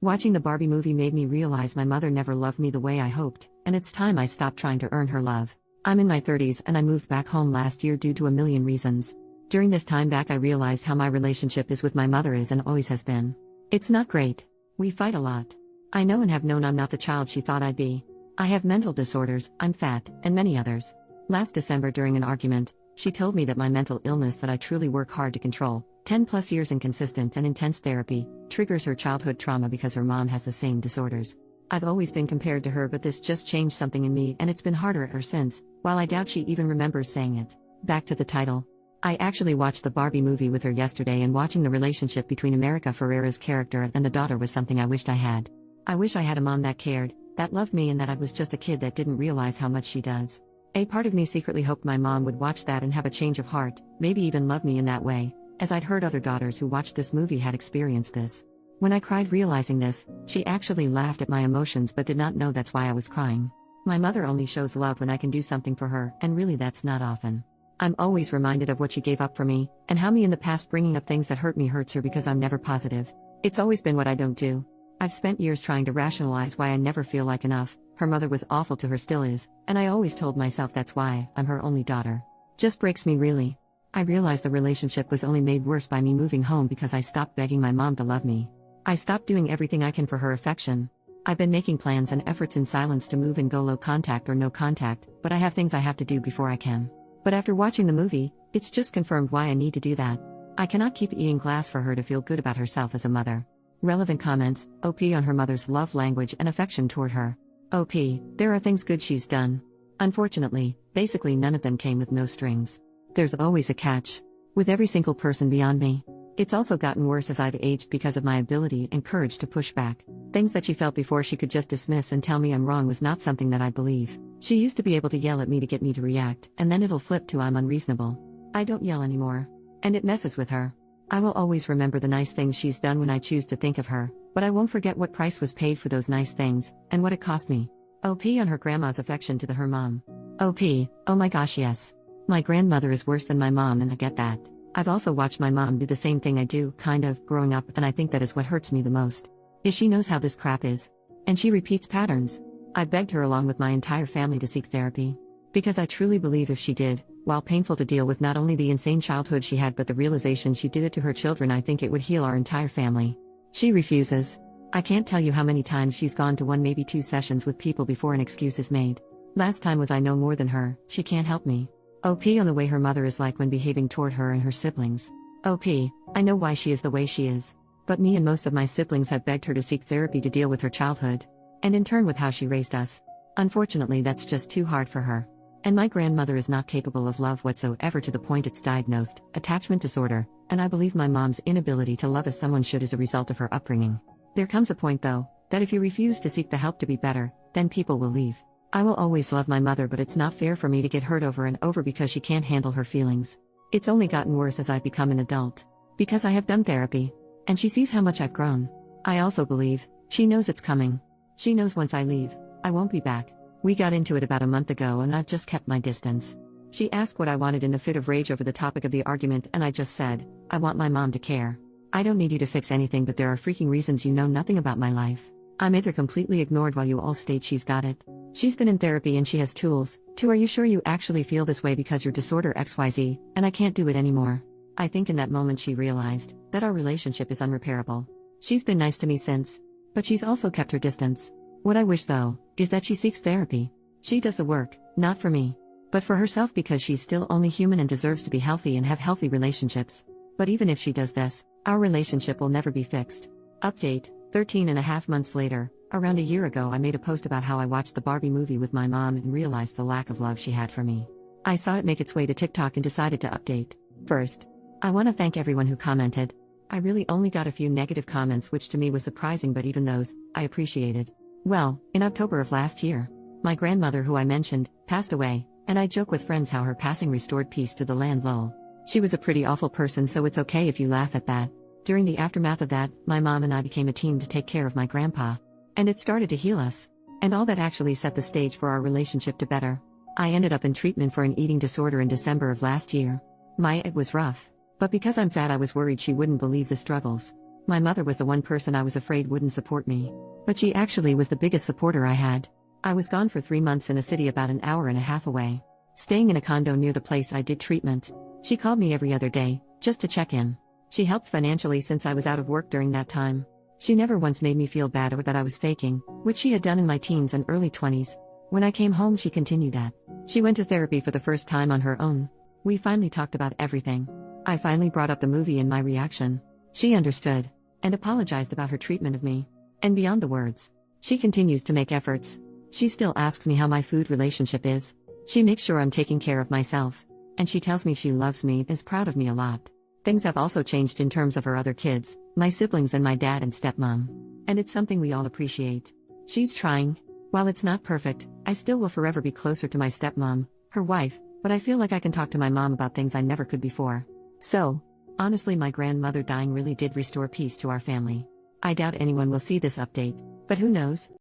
Watching the Barbie movie made me realize my mother never loved me the way I hoped, and it's time I stopped trying to earn her love. I'm in my 30s and I moved back home last year due to a million reasons. During this time back I realized how my relationship is with my mother is and always has been. It's not great. We fight a lot. I know and have known I'm not the child she thought I'd be. I have mental disorders, I'm fat, and many others. Last December during an argument, she told me that my mental illness that I truly work hard to control, 10 plus years in consistent and intense therapy, triggers her childhood trauma because her mom has the same disorders. I've always been compared to her, but this just changed something in me and it's been harder ever since, while I doubt she even remembers saying it. Back to the title. I actually watched the Barbie movie with her yesterday, and watching the relationship between America Ferrera's character and the daughter was something I wished I had. I wish I had a mom that cared, that loved me, and that I was just a kid that didn't realize how much she does. A part of me secretly hoped my mom would watch that and have a change of heart, maybe even love me in that way, as I'd heard other daughters who watched this movie had experienced this. When I cried realizing this, she actually laughed at my emotions but did not know that's why I was crying. My mother only shows love when I can do something for her, and really that's not often. I'm always reminded of what she gave up for me, and how me in the past bringing up things that hurt me hurts her because I'm never positive. It's always been what I don't do. I've spent years trying to rationalize why I never feel like enough. Her mother was awful to her, still is, and I always told myself that's why I'm her only daughter. Just breaks me really. I realized the relationship was only made worse by me moving home because I stopped begging my mom to love me. I stopped doing everything I can for her affection. I've been making plans and efforts in silence to move and go low contact or no contact, but I have things I have to do before I can. But after watching the movie, it's just confirmed why I need to do that. I cannot keep eating glass for her to feel good about herself as a mother. Relevant comments, OP on her mother's love language and affection toward her. OP, there are things good she's done. Unfortunately, basically none of them came with no strings. There's always a catch. With every single person beyond me. It's also gotten worse as I've aged because of my ability and courage to push back. Things that she felt before she could just dismiss and tell me I'm wrong was not something that I'd believe. She used to be able to yell at me to get me to react, and then it'll flip to I'm unreasonable. I don't yell anymore. And it messes with her. I will always remember the nice things she's done when I choose to think of her, but I won't forget what price was paid for those nice things, and what it cost me. OP on her grandma's affection to her mom. OP, oh my gosh yes. My grandmother is worse than my mom and I get that. I've also watched my mom do the same thing I do, kind of, growing up, and I think that is what hurts me the most. Is she knows how this crap is. And she repeats patterns. I begged her along with my entire family to seek therapy. Because I truly believe if she did, while painful to deal with not only the insane childhood she had but the realization she did it to her children, I think it would heal our entire family. She refuses. I can't tell you how many times she's gone to 1 maybe 2 sessions with people before an excuse is made. Last time was I know more than her, she can't help me. OP on the way her mother is like when behaving toward her and her siblings. OP, I know why she is the way she is. But me and most of my siblings have begged her to seek therapy to deal with her childhood. And in turn with how she raised us. Unfortunately that's just too hard for her. And my grandmother is not capable of love whatsoever to the point it's diagnosed, attachment disorder, and I believe my mom's inability to love as someone should is a result of her upbringing. There comes a point though, that if you refuse to seek the help to be better, then people will leave. I will always love my mother, but it's not fair for me to get hurt over and over because she can't handle her feelings. It's only gotten worse as I've become an adult. Because I have done therapy. And she sees how much I've grown. I also believe, she knows it's coming. She knows once I leave, I won't be back. We got into it about a month ago and I've just kept my distance. She asked what I wanted in a fit of rage over the topic of the argument and I just said, I want my mom to care. I don't need you to fix anything, but there are freaking reasons you know nothing about my life. I'm either completely ignored while you all state she's got it. She's been in therapy and she has tools. Are you sure you actually feel this way because your disorder XYZ, and I can't do it anymore? I think in that moment she realized that our relationship is unrepairable. She's been nice to me since, but she's also kept her distance. What I wish though, is that she seeks therapy. She does the work, not for me, but for herself because she's still only human and deserves to be healthy and have healthy relationships. But even if she does this, our relationship will never be fixed. Update, 13.5 months later. Around a year ago I made a post about how I watched the Barbie movie with my mom and realized the lack of love she had for me. I saw it make its way to TikTok and decided to update. First, I want to thank everyone who commented. I really only got a few negative comments, which to me was surprising, but even those, I appreciated. Well, in October of last year, my grandmother who I mentioned, passed away, and I joke with friends how her passing restored peace to the land lol. She was a pretty awful person, so it's okay if you laugh at that. During the aftermath of that, my mom and I became a team to take care of my grandpa. And it started to heal us. And all that actually set the stage for our relationship to better. I ended up in treatment for an eating disorder in December of last year. It was rough. But because I'm fat I was worried she wouldn't believe the struggles. My mother was the one person I was afraid wouldn't support me. But she actually was the biggest supporter I had. I was gone for 3 months in a city about an hour and a half away, staying in a condo near the place I did treatment. She called me every other day, just to check in. She helped financially since I was out of work during that time. She never once made me feel bad or that I was faking, which she had done in my teens and early 20s. When I came home, she continued that. She went to therapy for the first time on her own. We finally talked about everything. I finally brought up the movie and my reaction. She understood and apologized about her treatment of me. And beyond the words, she continues to make efforts. She still asks me how my food relationship is. She makes sure I'm taking care of myself. And she tells me she loves me and is proud of me a lot. Things have also changed in terms of her other kids, my siblings and my dad and stepmom. And it's something we all appreciate. She's trying. While it's not perfect, I still will forever be closer to my stepmom, her wife, but I feel like I can talk to my mom about things I never could before. So, honestly, my grandmother dying really did restore peace to our family. I doubt anyone will see this update, but who knows?